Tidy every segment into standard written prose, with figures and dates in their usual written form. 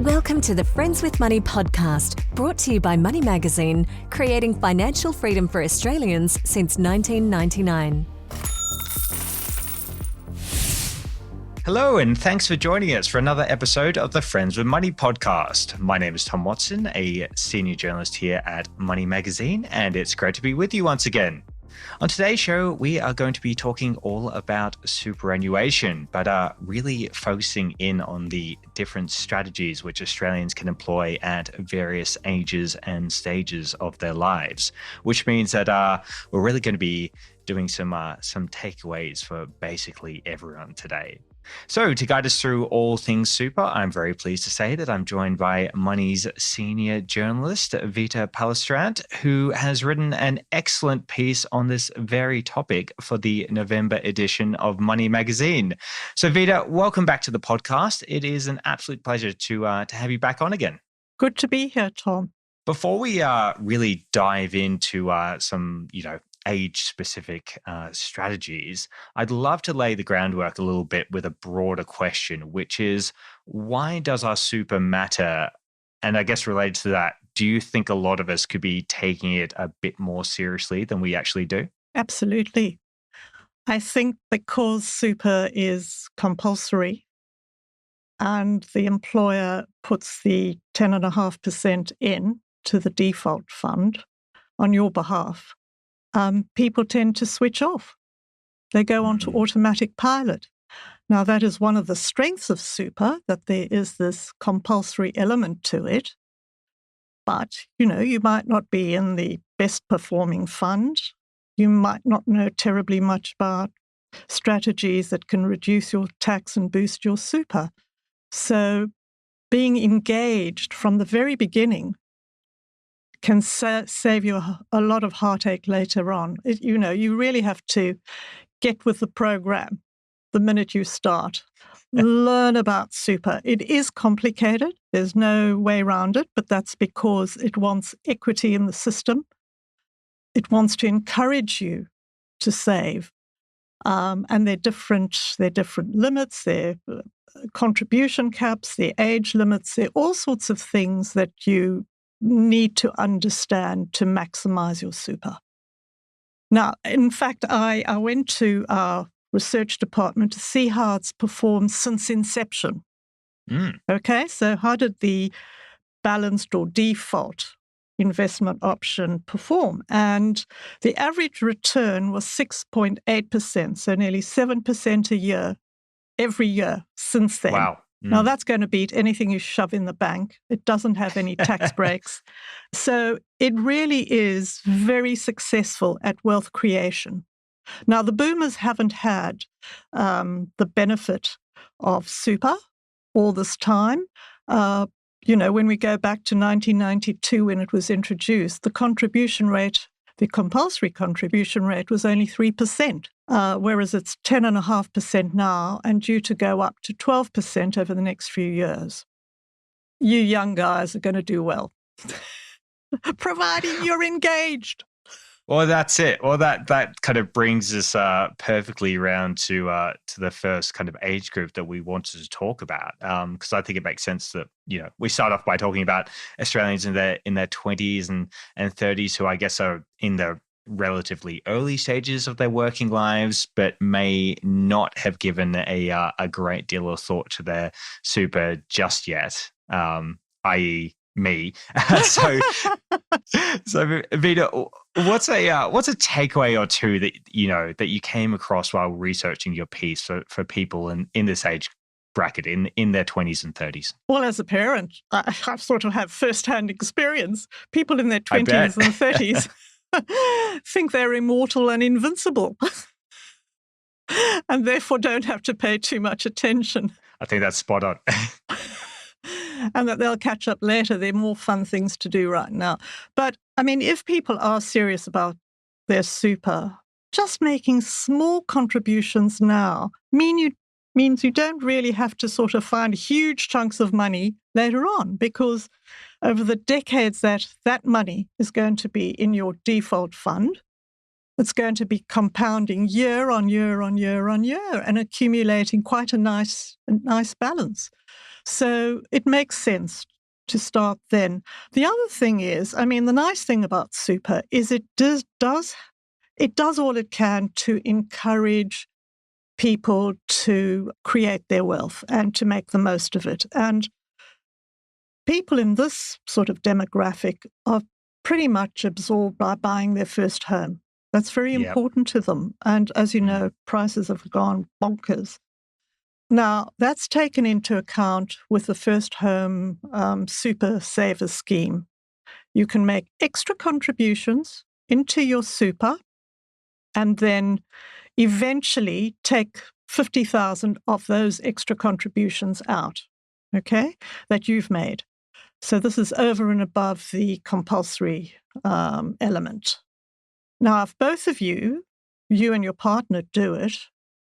Welcome to the Friends with Money podcast, brought to you by Money Magazine, creating financial freedom for Australians since 1999. Hello, and thanks for joining us for another episode of the Friends with Money podcast. My name is Tom Watson, a senior journalist here at Money Magazine, and it's great to be with you once again. On today's show, we are going to be talking all about superannuation, but really focusing in on the different strategies which Australians can employ at various ages and stages of their lives, which means that we're really going to be doing some takeaways for basically everyone today. So to guide us through all things super, I'm very pleased to say that I'm joined by Money's senior journalist, Vita Palestrant, who has written an excellent piece on this very topic for the November edition of Money Magazine. So Vita, welcome back to the podcast. It is an absolute pleasure to have you back on again. Good to be here, Tom. Before we really dive into some, age-specific strategies, I'd love to lay the groundwork a little bit with a broader question, which is, why does our super matter? And I guess related to that, do you think a lot of us could be taking it a bit more seriously than we actually do? Absolutely. I think because super is compulsory and the employer puts the 10.5% in to the default fund on your behalf, people tend to switch off. They go on to automatic pilot. Now, that is one of the strengths of super, that there is this compulsory element to it. But, you might not be in the best performing fund. You might not know terribly much about strategies that can reduce your tax and boost your super. So being engaged from the very beginning can save you a lot of heartache later on. You really have to get with the program the minute you start. Learn about super. It is complicated. There's no way around it, but that's because it wants equity in the system. It wants to encourage you to save. And they're different limits, they're contribution caps, they're age limits, they're all sorts of things that you need to understand to maximize your super. Now, in fact, I went to our research department to see how it's performed since inception. Okay, so how did the balanced or default investment option perform? And the average return was 6.8%, so nearly 7% a year, every year since then. Wow. Now, that's going to beat anything you shove in the bank. It doesn't have any tax breaks. So it really is very successful at wealth creation. Now, the boomers haven't had the benefit of super all this time. When we go back to 1992, when it was introduced, the compulsory contribution rate was only 3%, whereas it's 10.5% now and due to go up to 12% over the next few years. You young guys are going to do well, providing you're engaged. Well, that's it. Well, that kind of brings us perfectly around to the first kind of age group that we wanted to talk about, because I think it makes sense that we start off by talking about Australians in their 20s and 30s, who I guess are in the relatively early stages of their working lives, but may not have given a great deal of thought to their super just yet, i.e. me. So Vita, what's a takeaway or two that you came across while researching your piece for people in this age bracket in their 20s and 30s? Well, as a parent, I sort of have first-hand experience. People in their 20s and 30s think they're immortal and invincible and therefore don't have to pay too much attention. I think that's spot on. And that they'll catch up later. There are more fun things to do right now. But, if people are serious about their super, just making small contributions now means you don't really have to sort of find huge chunks of money later on, because over the decades that money is going to be in your default fund, it's going to be compounding year on year on year on year and accumulating quite a nice balance. So it makes sense to start then. The other thing is, I mean, the nice thing about super is it does all it can to encourage people to create their wealth and to make the most of it. And people in this sort of demographic are pretty much absorbed by buying their first home. That's very Yep. important to them. And as you know, prices have gone bonkers. Now, that's taken into account with the First Home Super Saver Scheme. You can make extra contributions into your super and then eventually take 50,000 of those extra contributions out, okay, that you've made. So this is over and above the compulsory element. Now, if both of you and your partner do it,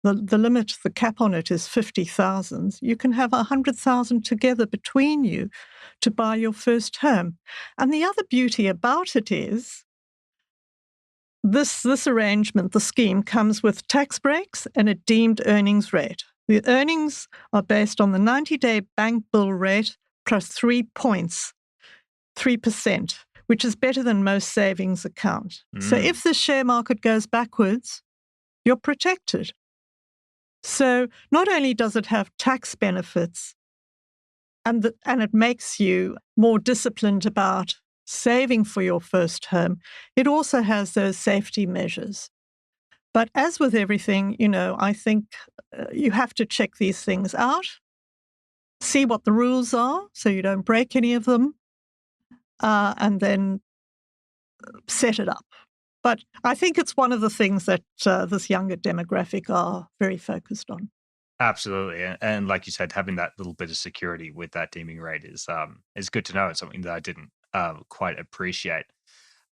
the limit, the cap on it is 50,000. You can have 100,000 together between you to buy your first home. And the other beauty about it is this arrangement, the scheme, comes with tax breaks and a deemed earnings rate. The earnings are based on the 90-day bank bill rate plus 3 points, 3%, which is better than most savings accounts. So if the share market goes backwards, you're protected. So not only does it have tax benefits, and it makes you more disciplined about saving for your first home, it also has those safety measures. But as with everything, I think you have to check these things out, see what the rules are so you don't break any of them, and then set it up. But I think it's one of the things that this younger demographic are very focused on. Absolutely. And like you said, having that little bit of security with that deeming rate is good to know. It's something that I didn't quite appreciate.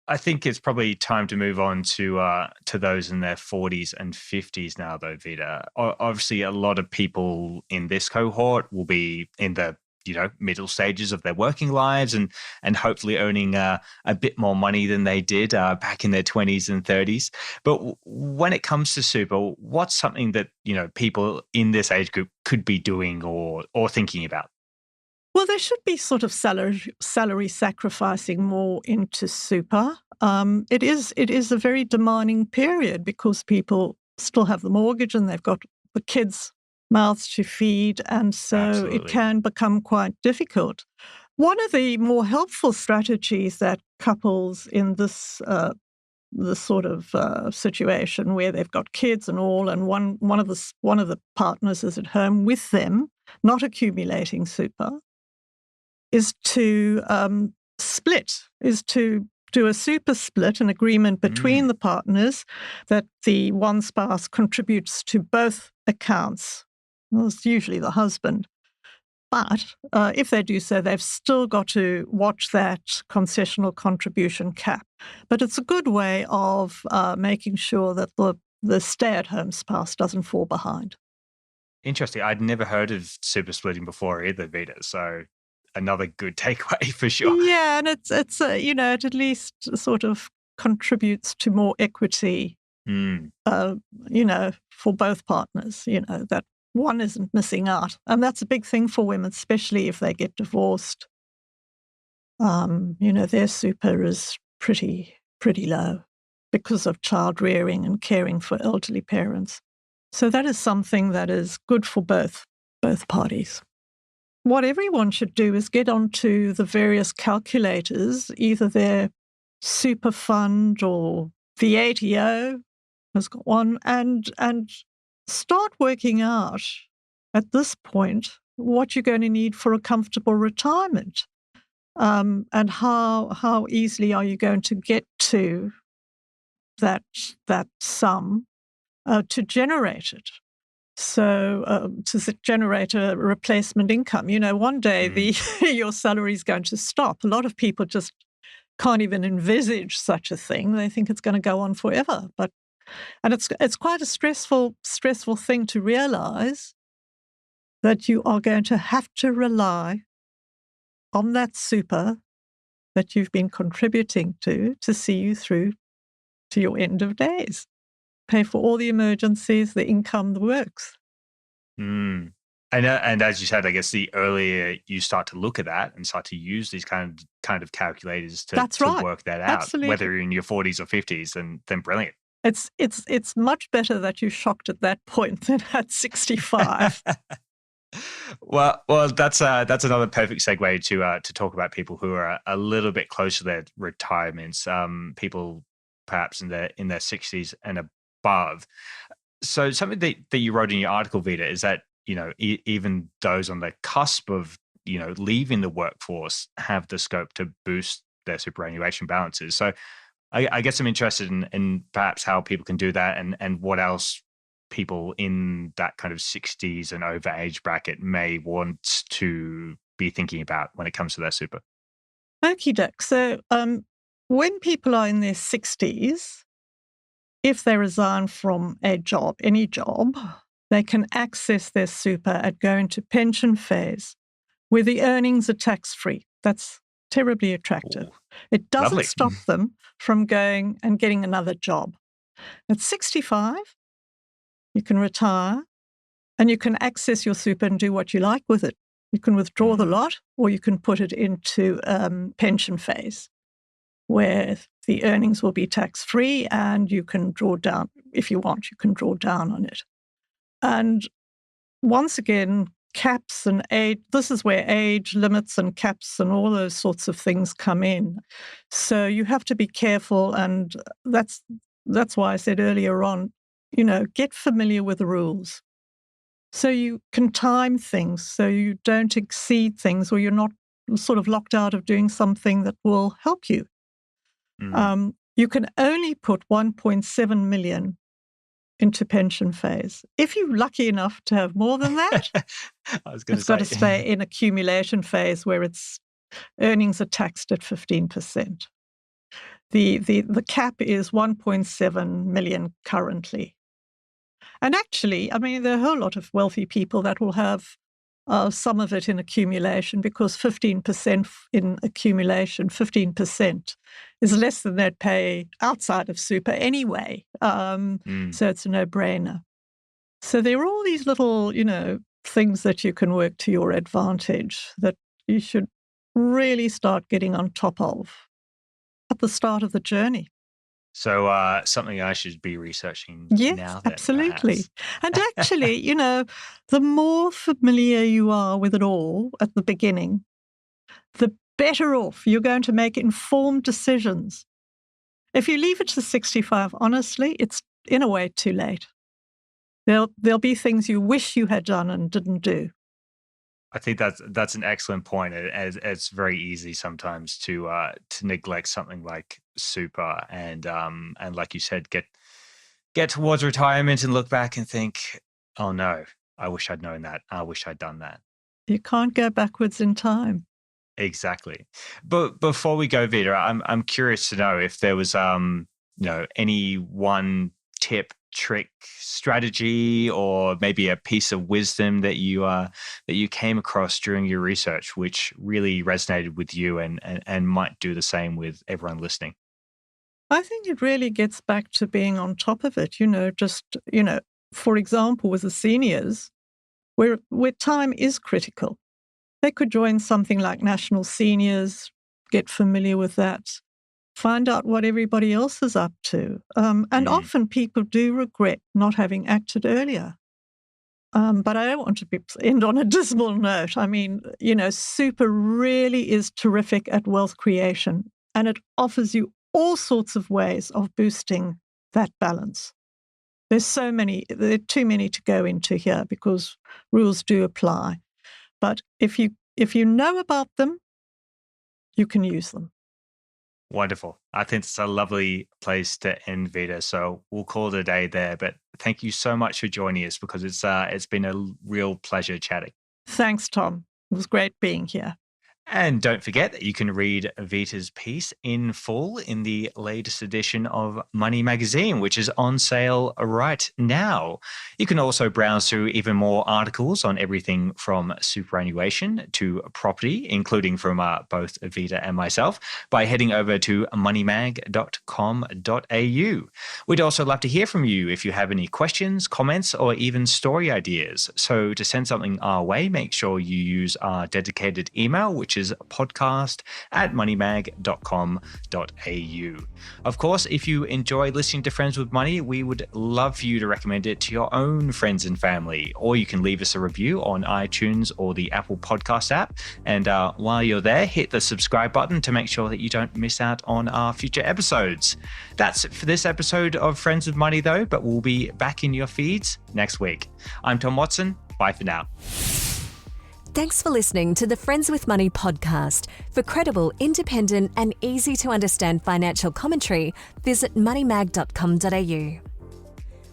I think it's probably time to move on to those in their 40s and 50s now, though, Vita. Obviously, a lot of people in this cohort will be in the middle stages of their working lives and hopefully earning a bit more money than they did back in their 20s and 30s. But when it comes to super, what's something that people in this age group could be doing or thinking about? Well, there should be sort of salary sacrificing more into super. It is a very demanding period because people still have the mortgage and they've got the kids' mouths to feed, and so Absolutely. it can become quite difficult. One of the more helpful strategies that couples in this sort of situation where they've got kids and all, and one of the partners is at home with them, not accumulating super, is to do a super split, an agreement between the partners that the one spouse contributes to both accounts. Well, it's usually the husband. But if they do so, they've still got to watch that concessional contribution cap. But it's a good way of making sure that the stay-at-home spouse doesn't fall behind. Interesting. I'd never heard of super splitting before either, Vita. So another good takeaway for sure. Yeah, and it's it at least sort of contributes to more equity, for both partners. That one isn't missing out, and that's a big thing for women, especially if they get divorced. Their super is pretty low because of child rearing and caring for elderly parents. So that is something that is good for both parties. What everyone should do is get onto the various calculators, either their super fund or the ATO has got one, and start working out at this point what you're going to need for a comfortable retirement, and how easily are you going to get to that sum to generate it. So to generate a replacement income, one day your salary is going to stop. A lot of people just can't even envisage such a thing. They think it's going to go on forever. And it's quite a stressful thing to realize that you are going to have to rely on that super that you've been contributing to see you through to your end of days. Pay for all the emergencies, the income, the works. And And as you said, I guess the earlier you start to look at that and start to use these kind of calculators That's to right. work that out, whether Absolutely. you're in your 40s or 50s, then brilliant. It's much better that you're shocked at that point than at 65. Well, that's another perfect segue to talk about people who are a little bit closer to their retirements. People perhaps in their 60s and above. So something that you wrote in your article, Vita, is that even those on the cusp of leaving the workforce have the scope to boost their superannuation balances. So I guess I'm interested in perhaps how people can do that and what else people in that kind of 60s and over age bracket may want to be thinking about when it comes to their super. Okie doke. So when people are in their 60s, if they resign from a job, any job, they can access their super and go into pension phase where the earnings are tax-free. That's terribly attractive. Ooh, It doesn't lovely. stop them from going and getting another job. At 65, you can retire and you can access your super and do what you like with it. You can withdraw the Mm, lot or you can put it into pension phase where the earnings will be tax-free and you can draw down, if you want, you can draw down on it. And once again, caps and age, this is where age limits and caps and all those sorts of things come in. So you have to be careful, and that's why I said earlier on, get familiar with the rules. So you can time things so you don't exceed things or you're not sort of locked out of doing something that will help you. mm. You can only put 1.7 million into pension phase. If you're lucky enough to have more than that, I was going to it's got to say. stay in accumulation phase where its earnings are taxed at 15%. The cap is 1.7 million currently. And actually, I mean, there are a whole lot of wealthy people that will have some of it in accumulation because 15% in accumulation, 15% is less than they'd pay outside of super anyway. Mm. So it's a no-brainer. So there are all these little, things that you can work to your advantage that you should really start getting on top of at the start of the journey. So something I should be researching Yes, now then, absolutely. perhaps. And actually, the more familiar you are with it all at the beginning, the better off you're going to make informed decisions. If you leave it to 65, honestly, it's in a way too late. There'll be things you wish you had done and didn't do. I think that's an excellent point. It's very easy sometimes to neglect something like super and like you said, get towards retirement and look back and think, oh no, I wish I'd known that. I wish I'd done that. You can't go backwards in time. Exactly. But before we go, Vita, I'm curious to know if there was any one tip, trick, strategy, or maybe a piece of wisdom that you came across during your research, which really resonated with you and might do the same with everyone listening. I think it really gets back to being on top of it, for example, with the seniors, where time is critical. They could join something like National Seniors, get familiar with that, find out what everybody else is up to. And Mm. often people do regret not having acted earlier. But I don't want to end on a dismal note. I mean, super really is terrific at wealth creation, and it offers you all sorts of ways of boosting that balance. There are too many to go into here because rules do apply. But if you know about them, you can use them. Wonderful. I think it's a lovely place to end, Vita. So we'll call it a day there. But thank you so much for joining us because it's been a real pleasure chatting. Thanks, Tom. It was great being here. And don't forget that you can read Vita's piece in full in the latest edition of Money Magazine, which is on sale right now. You can also browse through even more articles on everything from superannuation to property, including from both Vita and myself, by heading over to moneymag.com.au. We'd also love to hear from you if you have any questions, comments, or even story ideas. So to send something our way, make sure you use our dedicated email, which is podcast@moneymag.com.au. Of course, if you enjoy listening to Friends with Money, we would love for you to recommend it to your own friends and family, or you can leave us a review on iTunes or the Apple Podcast app. And while you're there, hit the subscribe button to make sure that you don't miss out on our future episodes. That's it for this episode of Friends with Money, though, but we'll be back in your feeds next week. I'm Tom Watson. Bye for now. Thanks for listening to the Friends with Money podcast. For credible, independent, and easy to understand financial commentary, visit moneymag.com.au.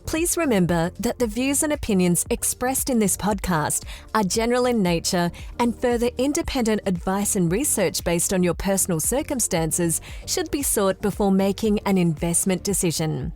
Please remember that the views and opinions expressed in this podcast are general in nature, and further independent advice and research based on your personal circumstances should be sought before making an investment decision.